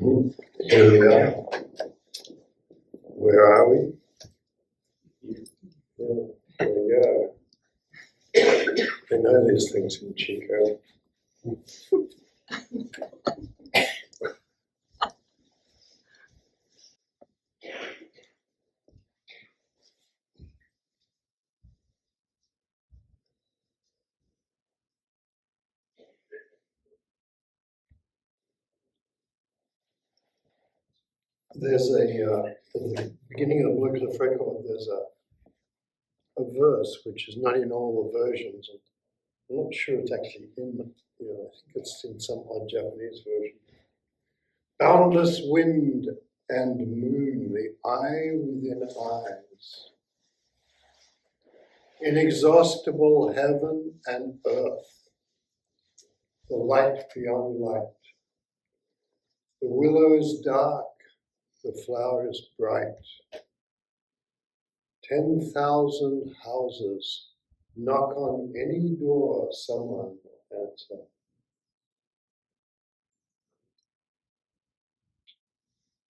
Here we are. Where are we? Yeah, there we go. I know these things in Chico. There's at the beginning of the Wycliffe record, there's a verse which is not in all the versions. I'm not sure it's actually in the, I think it's in some odd Japanese version. Boundless wind and moon, the eye within eyes. Inexhaustible heaven and earth, the light beyond light. The willow is dark, the flower is bright. 10,000 houses, knock on any door, someone will answer.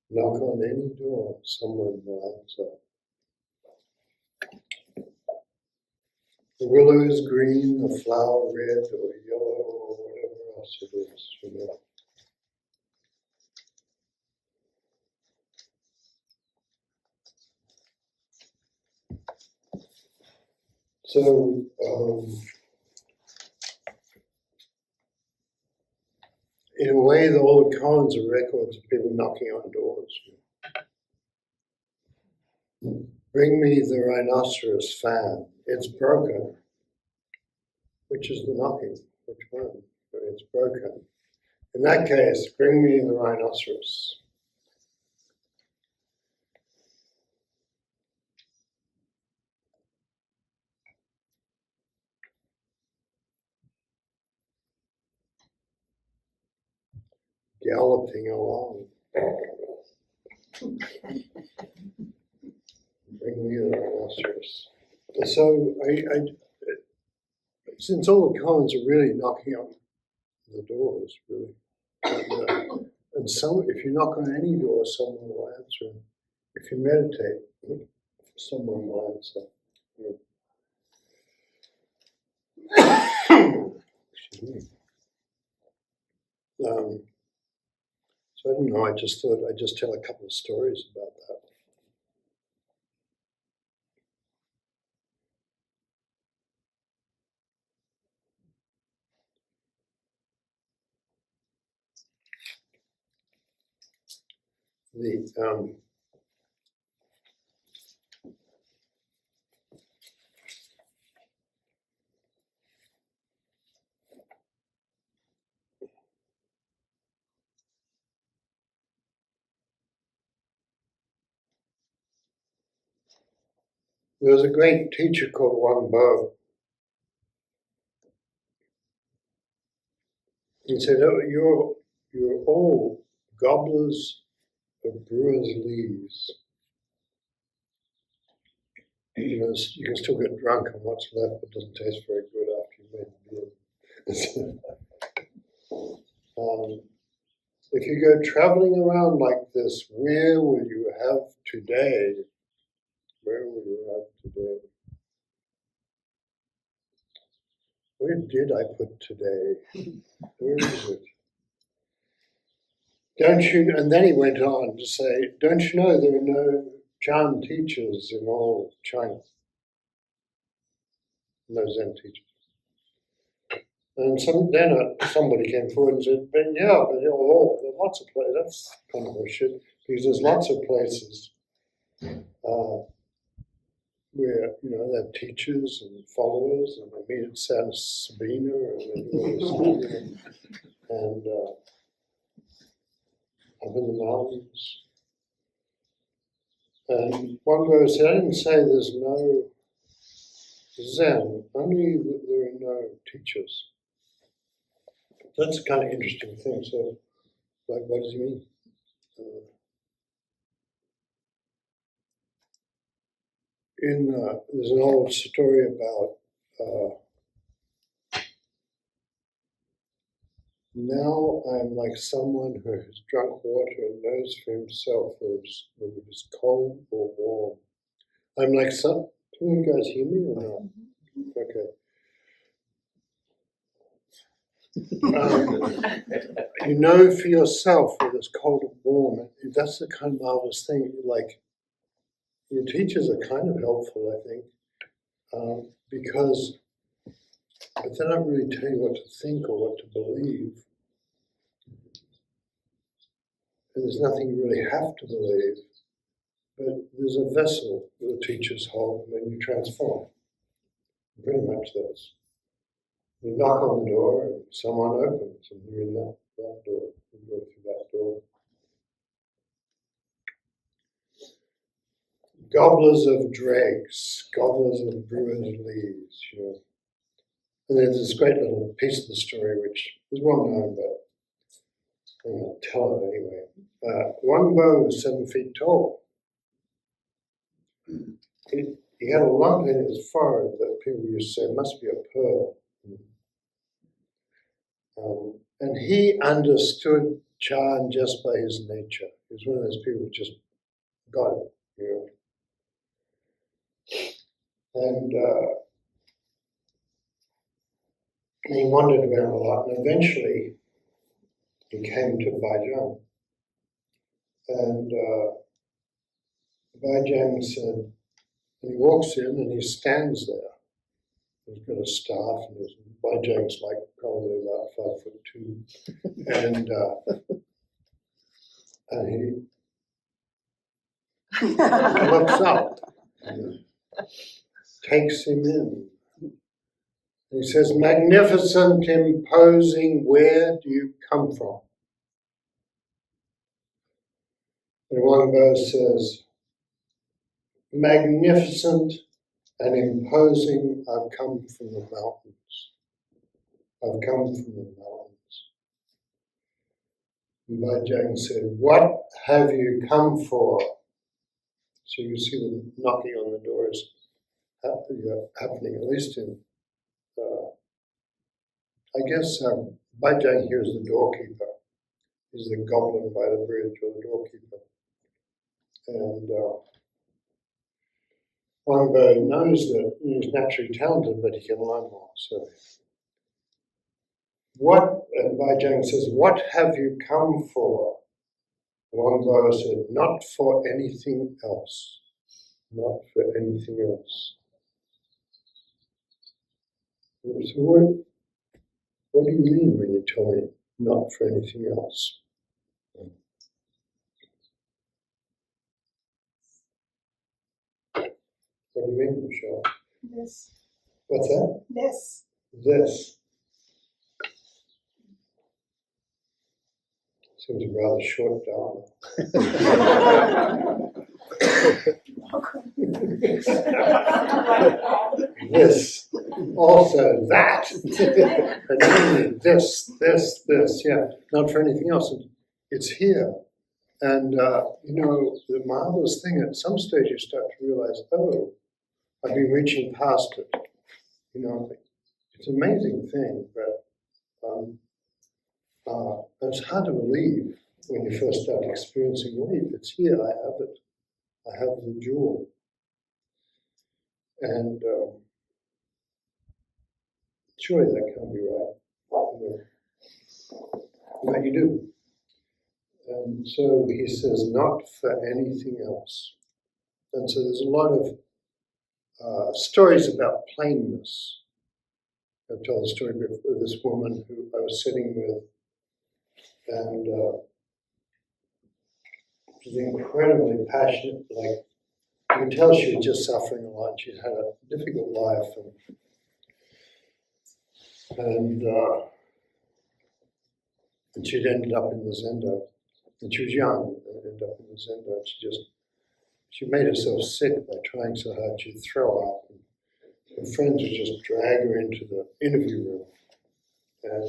Knock on any door, someone will answer. The willow is green, the flower red or yellow or whatever else it is. So, in a way, all the Collins are records of people knocking on doors. Bring me the rhinoceros fan. It's broken. Which is the knocking? Which one? It's broken. In that case, bring me the rhinoceros. Galloping along. Bring me the rhinoceros. So, since all the Collins are really knocking on the doors, really, and if you knock on any door, someone will answer. If you meditate, someone will answer. Excuse me. So I don't know, I just thought I'd just tell a couple of stories about that. There was a great teacher called Wang Bo. He said, "Oh, you're all gobblers of brewers' leaves. You can still get drunk on what's left, but it doesn't taste very good after you've made beer." If you go traveling around like this, where will you have today? Where will you have today? Where did I put today? Where is it? Don't you? And then he went on to say, don't you know there are no Chan teachers in all China? No Zen teachers. And somebody came forward and said, but there are lots of places. That's kind of bullshit, because there's lots of places where they have teachers and followers, and they meet at San Sabina, and they do all this stuff, and up in the mountains. And one guy said, I didn't say there's no Zen, only that there are no teachers. That's a kind of interesting thing. So, what does he mean? There's an old story about Now I'm like someone who has drunk water and knows for himself whether it is cold or warm. I'm like some. Can you guys hear me or not? Okay. You know for yourself whether it's cold or warm. That's the kind of marvelous thing. Like, your teachers are kind of helpful, I think, because but they don't really tell you what to think or what to believe. And there's nothing you really have to believe. But there's a vessel that the teachers hold, and then you transform. Pretty much that's. You knock on the door, and someone opens, and you're in that door. You go through that door. Gobblers of dregs, gobblers of brewers' lees, And there's this great little piece of the story which is well known, but I'm going to tell it anyway. Wangbo was 7 feet tall. He had a lump in his forehead that people used to say must be a pearl. And he understood Chan just by his nature. He was one of those people who just got it, And he wandered around a lot, and eventually he came to Baizhang. And Baizhang said, and he walks in and he stands there. He's got a staff, and Baizhang's like probably about 5'2", and he looks up, and takes him in. And he says, "Magnificent, imposing, where do you come from?" And Wangbo says, "Magnificent and imposing, I've come from the mountains. I've come from the mountains." And Baizhang said, "What have you come for?" So you see them knocking on the doors happening, at least in, I guess Baizhang here is the doorkeeper. He's the goblin by the bridge, or the doorkeeper. And Wangbo knows that he's naturally talented, but he can learn more. So, and Baizhang says, "What have you come for?" Wangbo said, "Not for anything else. Not for anything else." So what do you mean when you tell me not for anything else? What do you mean, Michelle? This. What's that? This. This. Seems a rather short down. This, also that, and only this, yeah, not for anything else. It's here. And, the marvelous thing, at some stage you start to realize, oh, I've been reaching past it. It's an amazing thing, but it's hard to believe when you first start experiencing relief. It's here, I have it. I have the jewel. And surely that can't be right. But you do. And so he says, not for anything else. And so there's a lot of stories about plainness. I've told the story of this woman who I was sitting with, and she was incredibly passionate. Like, you can tell she was just suffering a lot. She'd had a difficult life, and she'd ended up in the Zendo. And she was young and ended up in the Zendo. And she made herself sick by trying so hard she'd throw up. And her friends would just drag her into the interview room and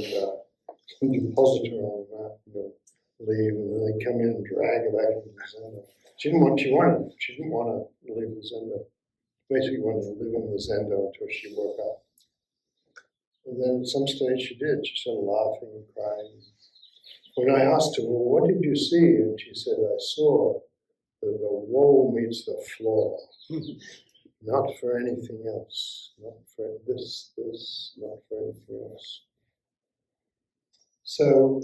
deposit her on the mat and leave, and then they'd come in and drag her back into the Zendo. She didn't want to leave the Zendo. Basically wanted to live in the Zendo until she woke up. And then at some stage she did. She started laughing and crying. When I asked her, well, what did you see? And she said, I saw that the wall meets the floor. Not for anything else. Not for this, not for anything else. So,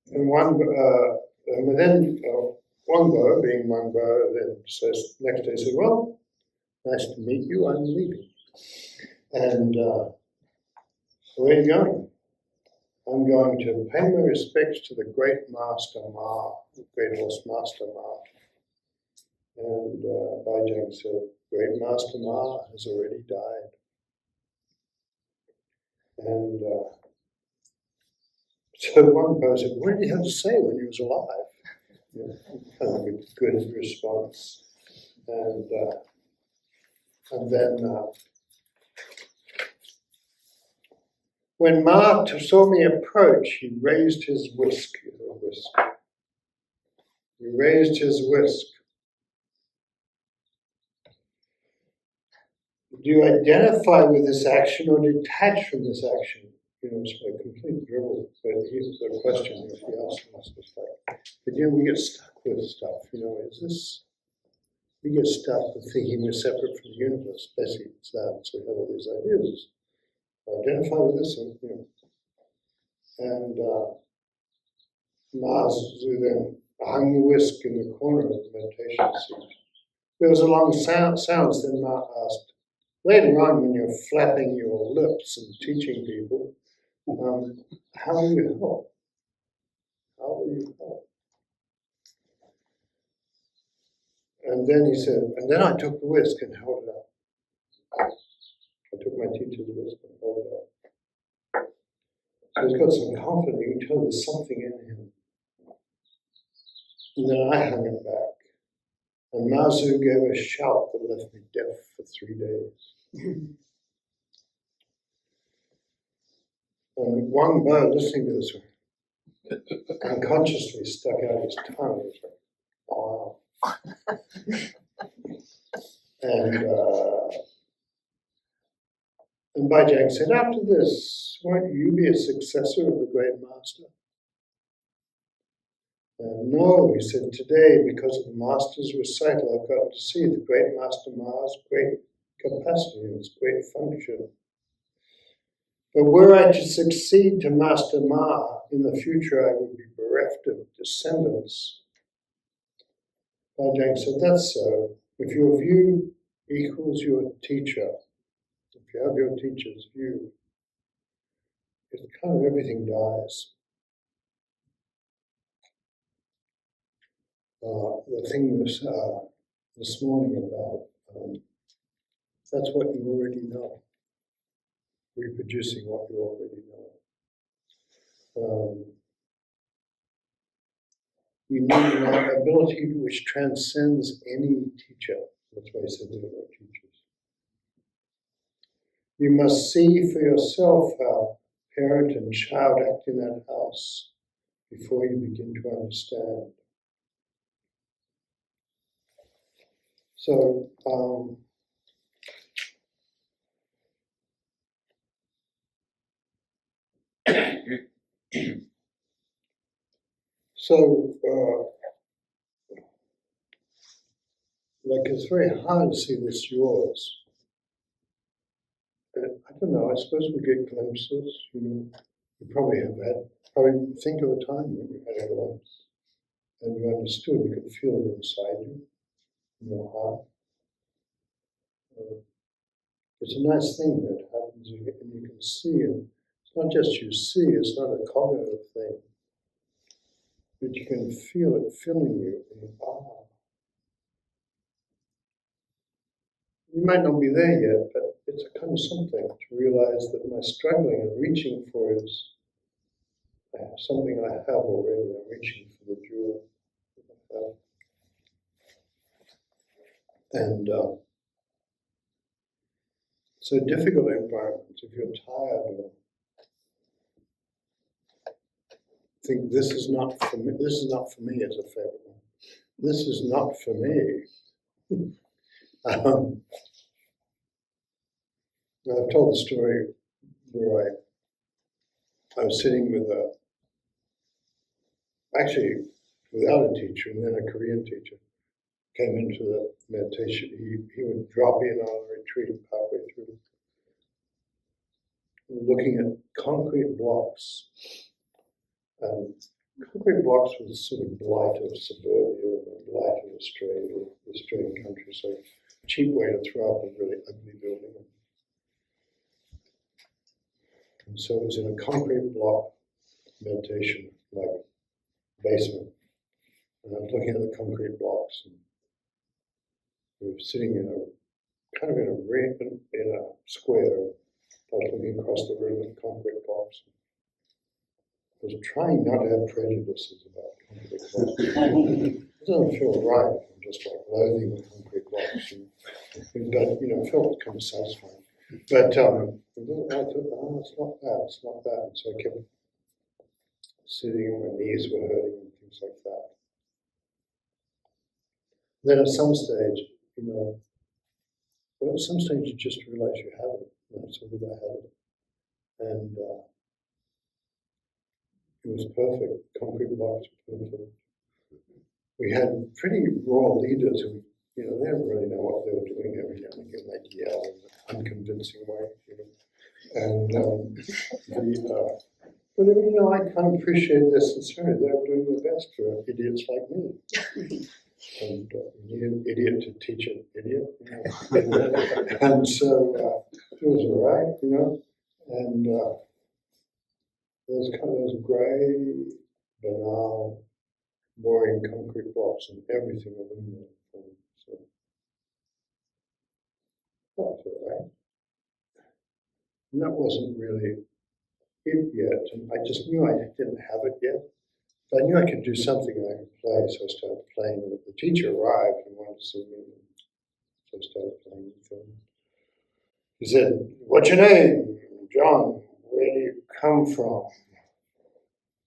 and then Wangbo, being Wangbo, then says, next day said, well, nice to meet you, I'm leaving. And where are you going? I'm going to pay my respects to the great Master Ma, the great horse Master Ma. And Bajang said, great Master Ma has already died. And so one person said, what did he have to say when he was alive? You know, kind of a good response. And then when Ma saw me approach, he raised his whisk. He raised his whisk. Do you identify with this action or detach from this action? You know, it's like complete drivel. But here's the question if you ask us, it's like, but you know, we get stuck with stuff. You know, we get stuck with thinking we're separate from the universe. Basically, it's that. So we have all these ideas. Identify with this one, you know. And Mazu then hung the whisk in the corner of the meditation seat. There was a long silence, then Ma asked, later on when you're flapping your lips and teaching people, how will you help? How will you help? And then he said, and then I took the whisk and held it up. I took my teacher's whisk and held it up. So he's got some confidence, you can tell there's something in him. And then I hung it back. And Mazu gave a shout that left me deaf for 3 days. And Wang Bo, listening to this, unconsciously stuck out his tongue. He was like, wow. And Bajang said, after this, won't you be a successor of the great master? No, he said, today, because of the master's recital, I've gotten to see the great Master Ma's great capacity and his great function. But were I to succeed to Master Ma, in the future I would be bereft of descendants. Bajang said, that's so. If your view equals your teacher, if you have your teacher's view, it's kind of everything dies. The thing this morning about, that's what you already know. Reproducing what you already know. You need an ability which transcends any teacher. That's why he said there are no teachers. You must see for yourself how parent and child act in that house before you begin to understand. So, like it's very hard to see this yours. I don't know, I suppose we get glimpses, you know. You probably think of a time when you had a glimpse and you understood, you could feel it inside you, in your heart. It's a nice thing that happens and you can see it. It's not just you see, it's not a cognitive thing. But you can feel it filling you in your heart. You might not be there yet, but it's a kind of something to realize that my struggling and reaching for is something I have already. I'm reaching for the jewel that I have. And so difficult environments, if you're tired or think this is not for me, this is not for me as a favorite one. This is not for me. I've told the story where I was sitting with actually without a teacher, and then a Korean teacher came into the meditation. He would drop in on a retreat halfway through, looking at concrete blocks. Concrete blocks was sort of blight of suburbia, blight of Australia, the Australian country, so cheap way to throw up a really ugly building. And so it was in a concrete block meditation, like basement. And I was looking at the concrete blocks, and we were sitting in a ring, in a square. I was looking across the room at the concrete blocks. I was trying not to have prejudices about concrete blocks. It doesn't feel right. I'm just like loathing the concrete blocks. But, it felt kind of satisfying. But I thought, it's not that, it's not that. And so I kept sitting, and my knees were hurting and things like that. Then at some stage, you just realize you have it. That's all that I had it. And it was perfect. Concrete blocks were perfect. We had pretty raw leaders who, they didn't really know what they were doing every now and again. They'd yell in an unconvincing way, And but I kind of appreciate their sincerity. They were doing their best for idiots like me. And you need an idiot to teach an idiot. And so it was all right, And there's kind of those grey, banal, boring concrete blocks and everything illuminated. So that was all right. And that wasn't really it yet. And I just knew I didn't have it yet. But I knew I could do something and I could play, so I started playing with it. The teacher arrived and wanted to see me, so I started playing with him. He said, "What's your name?" "John." "Where do you come from?"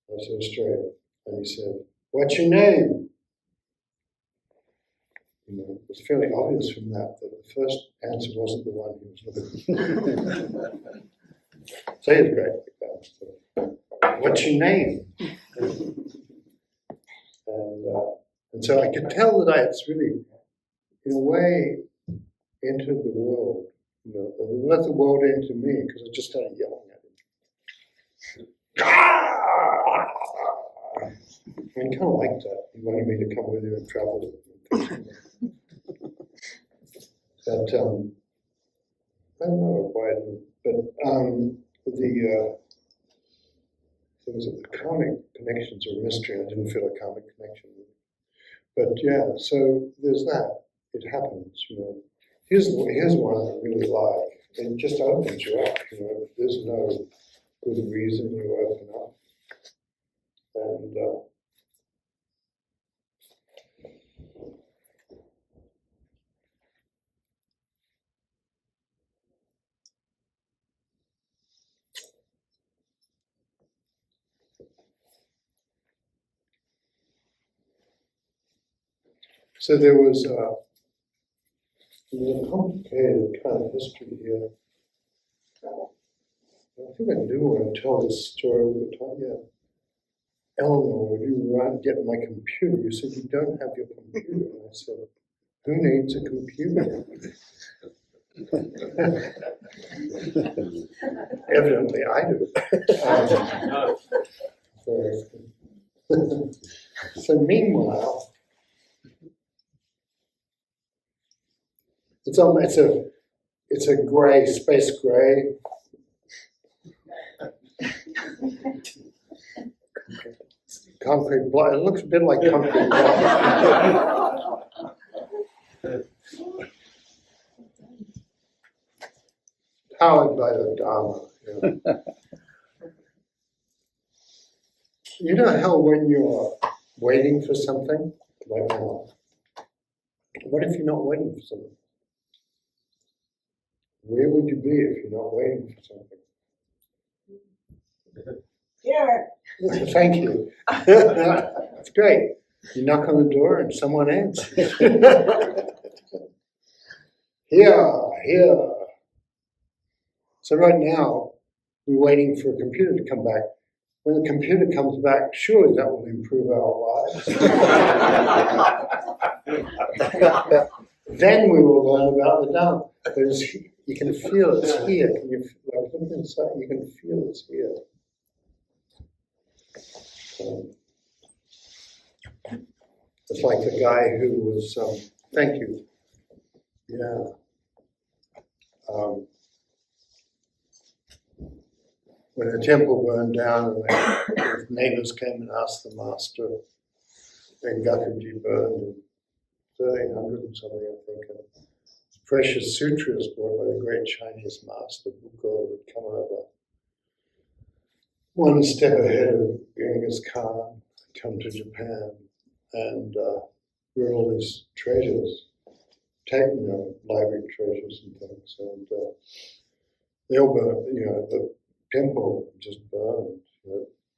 I said, "Australia." And he said, "What's your name?" It was fairly obvious from that the first answer wasn't the one he was looking for. So he was great like that. So, "What's your name?" And so I could tell that I had really, in a way, entered the world, let the world enter me, because I just started yelling at him. And he kind of liked that. He wanted me to come with him and travel. But I don't know why I didn't. But the things of the karmic connections are a mystery. I didn't feel a karmic connection. But yeah, so there's that. It happens, Here's one I really like. It just opens you up, There's no good reason you open up. And so there was a complicated kind of history here. I think I do want to tell this story all the time. Yeah. "Eleanor, would you get my computer?" You said, "You don't have your computer." And I said, "Who needs a computer?" Evidently, I do. So meanwhile, it's a grey, space grey. Concrete block. It looks a bit like concrete block. Powered by the Dharma. You know how when you're waiting for something, like now, what if you're not waiting for something? Where would you be if you're not waiting for something? Here. Thank you. That's great. You knock on the door and someone answers. Here. So right now, we're waiting for a computer to come back. When the computer comes back, surely that will improve our lives. Then we will learn about the Dharma. You can feel it's here. Can you look inside? You can feel it's here. It's like the guy who was. Thank you. Yeah. When the temple burned down and the neighbors came and asked the master, then Gakuji burned in 1300 and something, I think. And precious sutras brought by the great Chinese master, Buko, would come over one step ahead of Genghis Khan, come to Japan, and brought all these treasures, library treasures and things, and they all burned, the temple just burned,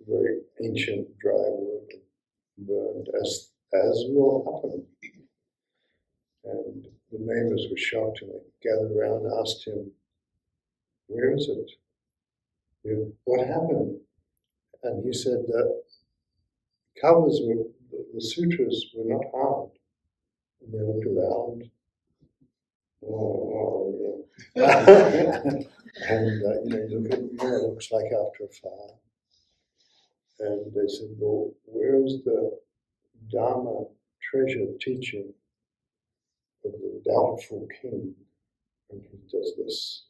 very ancient dry wood burned, as will happen. And the neighbors were shocked and they gathered around and asked him, where is it? What happened? And he said that the sutras were not harmed. And they looked around. And you look at it looks like after a fire. And they said, well, where is the Dharma treasure teaching of the doubtful king? And he does this.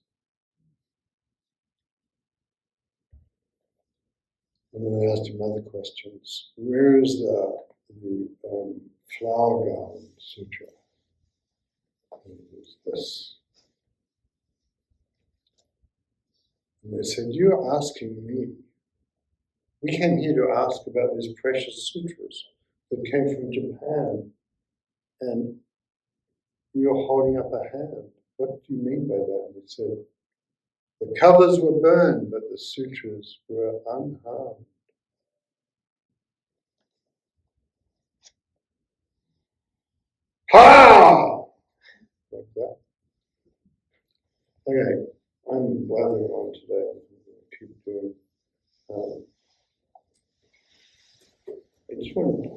And then they asked him other questions. Where is the flower garland sutra? And it was this. And they said, you're asking me. We came here to ask about these precious sutras that came from Japan, and you're holding up a hand. What do you mean by that? And he said, the covers were burned, but the sutras were unharmed. Ha! Like that. Okay, I'm blathering on today. I'm going to keep doing. I just want to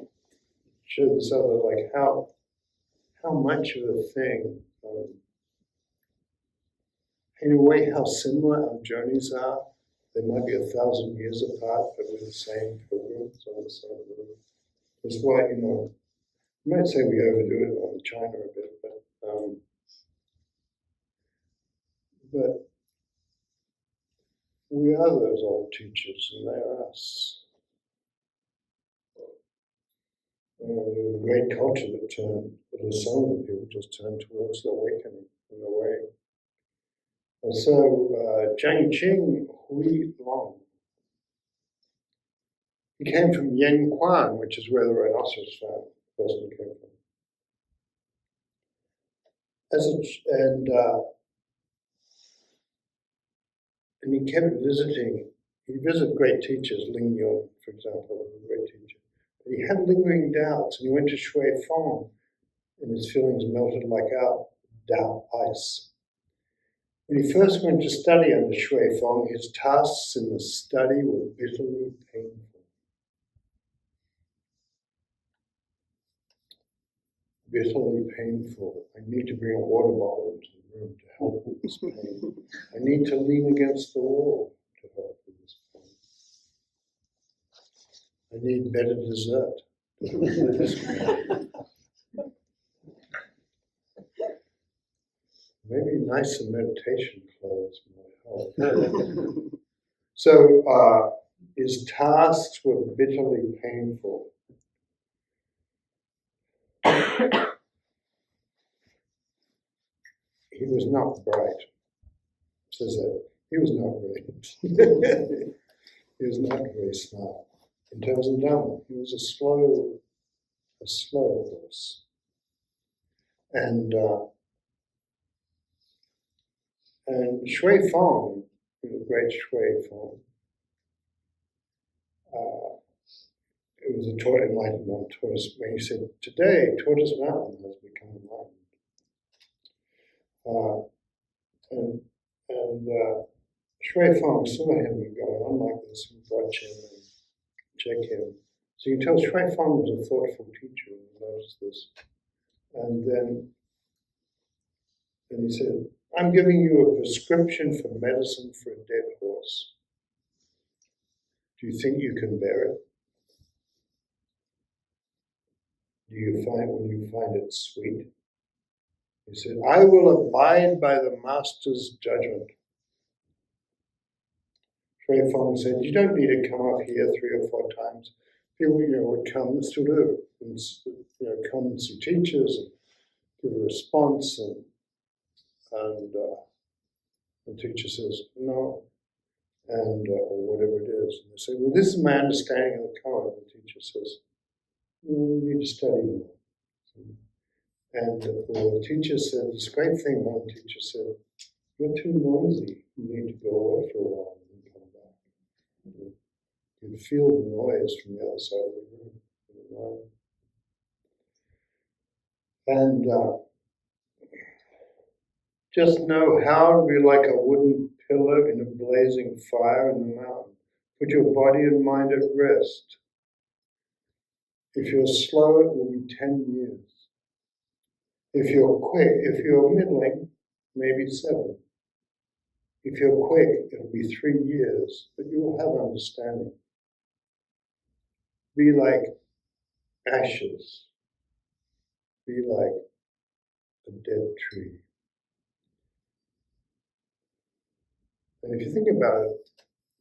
show this other, like how much of a thing, in a way, how similar our journeys are. They might be 1,000 years apart, but we're the same pilgrims on the same road. That's why, you might say we overdo it on China a bit, but we are those old teachers, and they are us. The great culture that some of the people just turned towards the awakening in a way. And so, Zhang Qing Hui Long, he came from Yanquan, which is where the rhinoceros person came from. And he kept visiting. He visited great teachers, Ling Yun, for example, was a great teacher. But he had lingering doubts, and he went to Shui Feng, and his feelings melted like doubt ice. When he first went to study under Shui Feng, his tasks in the study were bitterly painful. Bitterly painful. I need to bring a water bottle into the room to help with this pain. I need to lean against the wall to help with this pain. I need better dessert to help with this pain. Maybe nicer meditation clothes might help. So his tasks were bitterly painful. He was not bright. Says that he was not brilliant. He was not very smart. In terms of Dharma, he was a slow horse. And Shui Feng, the great Shui Feng, it was a enlightened on Tortoise. When he said, today Tortoise Mountain has become enlightened. Shui Feng saw him going on like this and watch him and check him. So you can tell Shui Feng was a thoughtful teacher, and he noticed this. And then he said, I'm giving you a prescription for medicine for a dead horse. Do you think you can bear it? Do you find when you find it sweet? He said, I will abide by the master's judgment. Shui Feng said, you don't need to come up here 3 or 4 times. People, would come and still do, and come and see teachers and give a response, and the teacher says no, and or whatever it is. And they say, well, this is my understanding of the koan. And the teacher says, you need to study more. And the teacher said, this great thing, one teacher said, you're too noisy. You need to go away for a while and come back. You can feel the noise from the other side of the room. And just know how to be like a wooden pillar in a blazing fire in the mountain. Put your body and mind at rest. If you're slow, it will be 10 years. If you're quick, if you're middling, maybe 7. If you're quick, it'll be 3 years, but you will have understanding. Be like ashes. Be like a dead tree. And if you think about it,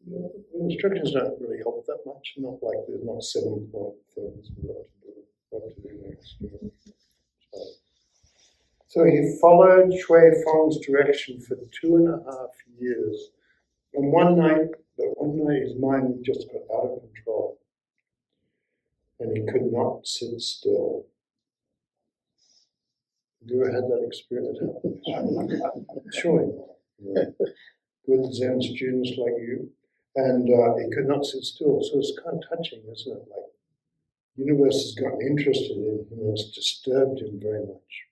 the instructions don't really help that much. Not like there's not 7-point things what to do next. So he followed Shui Feng's direction for 2.5 years. And one night his mind just got out of control. And he could not sit still. Have you ever had that experience happen? Surely not. Good Zen students like you. And he could not sit still. So it's kind of touching, isn't it? Like, the universe has gotten interested in him and it's disturbed him very much.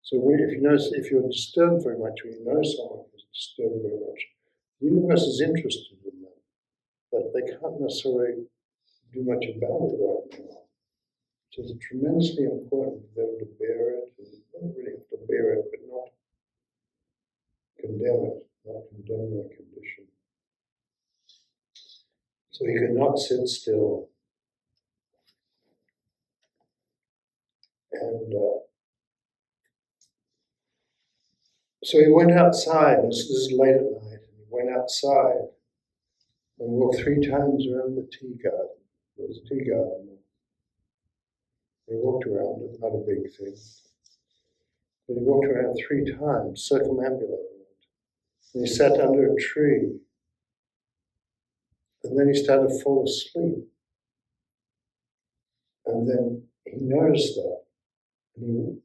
So if you're disturbed very much, or you know someone who's disturbed very much, the universe is interested in them, but they can't necessarily do much about it right now. So it's tremendously important for them to bear it, and not really have to bear it, but not condemn it, not condemn their condition. So he could not sit still. And so he went outside. This is late at night. And he went outside and walked 3 times around the tea garden. There was a tea garden. He walked around it, not a big thing. But he walked around 3 times, circumambulating it. And he sat under a tree. And then he started to fall asleep. And then he noticed that. And he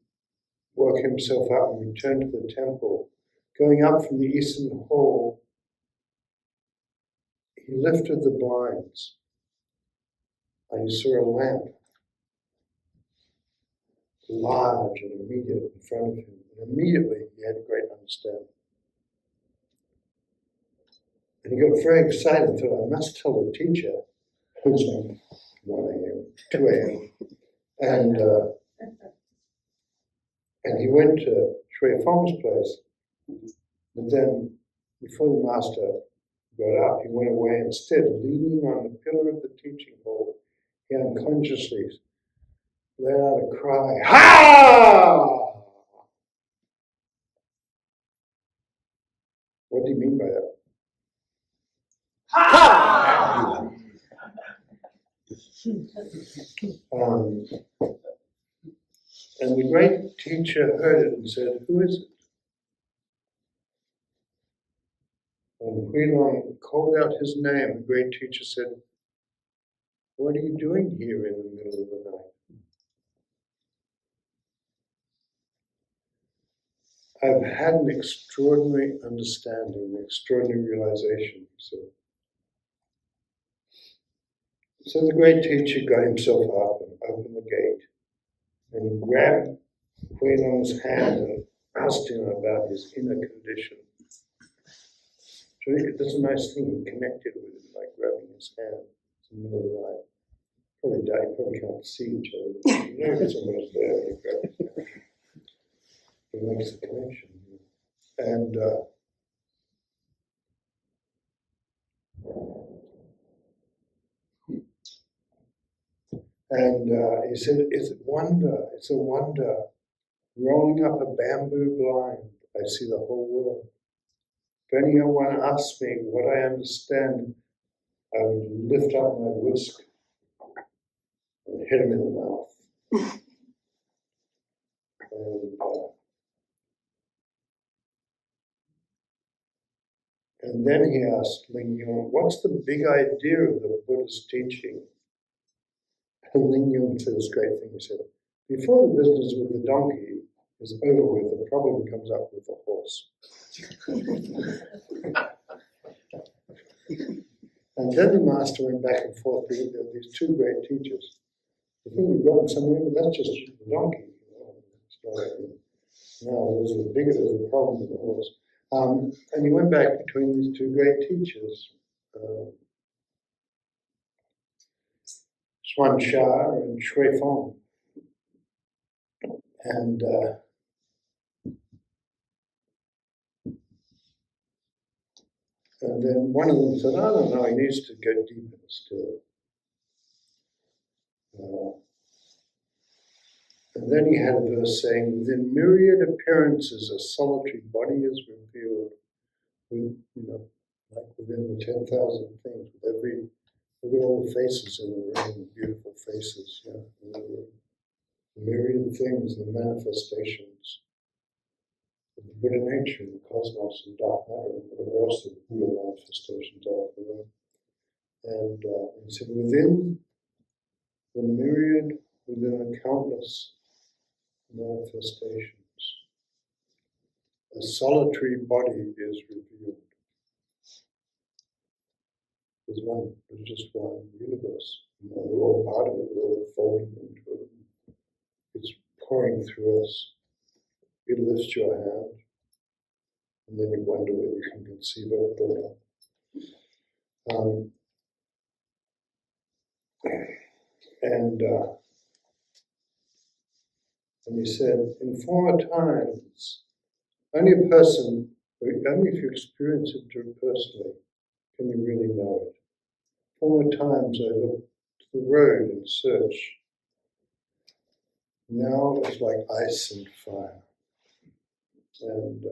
woke himself up and returned to the temple. Going up from the eastern hall, he lifted the blinds and he saw a lamp, large and immediate in front of him. And immediately he had great understanding. And he got very excited and thought, I must tell the teacher. It was like 1 a.m., 2 a.m. And he went to Shui Feng's place. But then, before the master got up, he went away instead, leaning on the pillar of the teaching hall. He unconsciously let out a cry, "Ha!" What do you mean by that? Ha! And the great teacher heard it and said, who is it? And Huilong called out his name. The great teacher said, what are you doing here in the middle of the night? I've had an extraordinary understanding, an extraordinary realization. So the great teacher got himself up and opened the gate and grabbed Huilong's hand and asked him about his inner condition. So that's a nice thing. He connected with him by grabbing his hand in the middle of the night. Probably can't see each other. You know that someone's there when you grab his hand. It makes a connection. And he said, it's a wonder. Rolling up a bamboo blind, I see the whole world. If anyone asks me what I understand, I would lift up my whisk and hit him in the mouth. And then he asked Ling Yun, what's the big idea of the Buddha's teaching? And Ling Yun said this great thing. He said, before the business with the donkey is over with, the problem comes up with the horse. And then the master went back and forth between these two great teachers. You think you've gotten somewhere, but that's just the donkey. No, there's a problem with the horse. And he went back between these two great teachers, Xuan Sha and Shui Feng. And then one of them said, I don't know, he needs to go deeper still. And then he had a verse saying, within myriad appearances, a solitary body is revealed. Like within the 10,000 things, with every look at all the faces in the room, beautiful faces, the myriad things, the manifestations of the Buddha nature, the cosmos, and dark matter, and whatever else the Buddha manifestations are for them. And he said, within the myriad, within the countless manifestations, a solitary body is revealed. There's just one universe. We're all part of it, we're all folded into it. It's pouring through us. It lifts your hand, and then you wonder whether you can conceive of it or not. And he said, in former times, only if you experience it personally, can you really know it. Former times I looked to the road in search. Now it's like ice and fire. And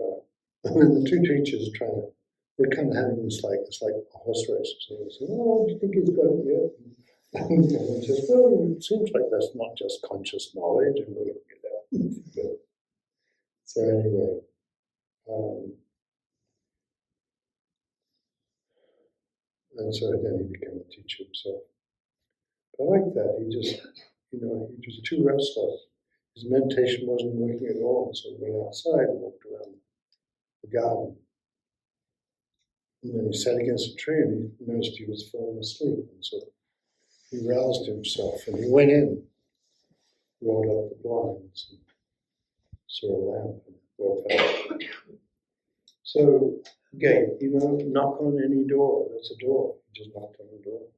the two teachers they're kind of having this it's like a horse race. So they say, oh, do you think he's got it yet? And he says, well, it seems like that's not just conscious knowledge, and we're looking at that. So anyway, and so then he became a teacher himself. I like that. He was too restless. His meditation wasn't working at all, so he went outside and walked around the garden. And then he sat against a tree and he noticed he was falling asleep. And so he roused himself and he went in, rolled up the blinds, and saw a lamp and walked out. So, gate, knock on any door. That's a door. He just knocked on the door.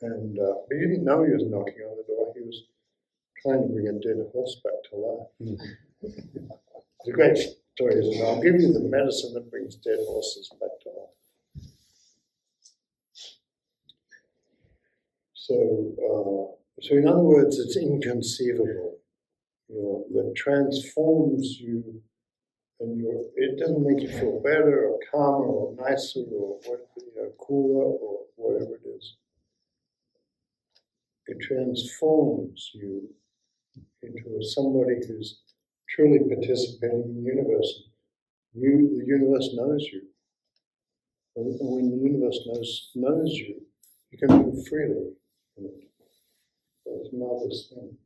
And but he didn't know he was knocking on the door. He was trying to bring a dead horse back to life. It's a great story, isn't it? I'll give you the medicine that brings dead horses back to life. So in other words, it's inconceivable, that transforms you, and it doesn't make you feel better or calmer or nicer or cooler or whatever it is. It transforms you into somebody who's truly participating in the universe. The universe knows you. And when the universe knows you, you can move freely. It's a marvelous thing.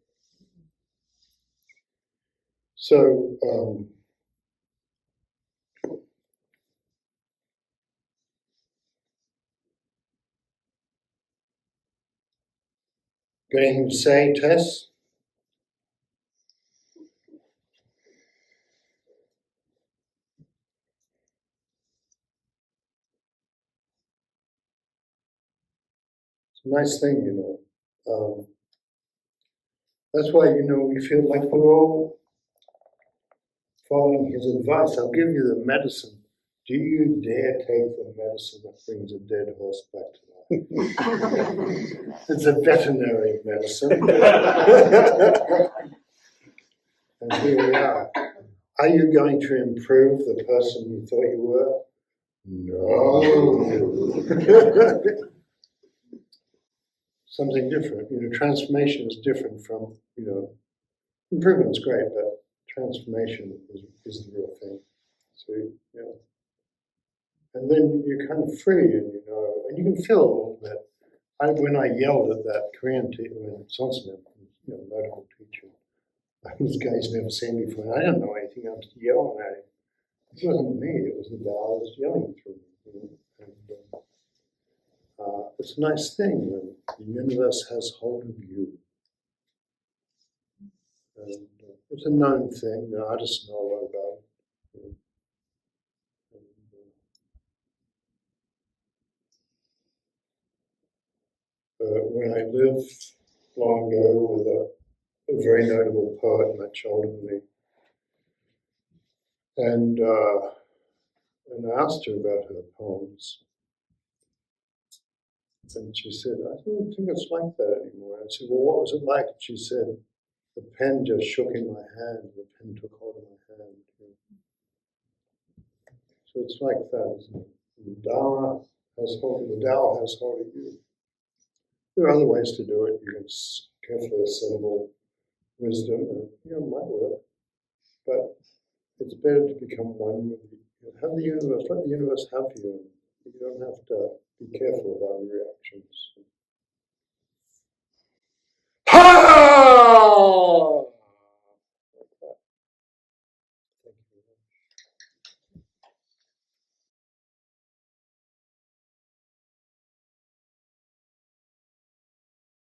So, got anything to say, Tess? a nice thing, That's why, we feel like we're all following his advice. I'll give you the medicine. Do you dare take the medicine that brings a dead horse back to life? It's a veterinary medicine. And here we are. Are you going to improve the person you thought you were? No. Something different. Transformation is different from, improvement's great, but transformation is the real thing. So, and then you're kind of free, and and you can feel a little bit. When I yelled at that Korean teacher, when Sonson, notable teacher, this guy's never seen before, and I didn't know anything. I was yelling at him. It wasn't me; it was the Tao I was yelling through. And, it's a nice thing when the universe has hold of you. And it's a known thing. Artists know a lot about it. When I lived long ago with a very notable poet much older than me, and I asked her about her poems, and she said, "I don't think it's like that anymore." I said, "Well, what was it like?" She said, "The pen just shook in my hand. The pen took hold of my hand." So it's like that, isn't it? The Tao has hold of you. There are other ways to do it. You can carefully assemble wisdom, and it might work. But it's better to become one with have the universe, let the universe have you. You don't have to be careful about your reactions.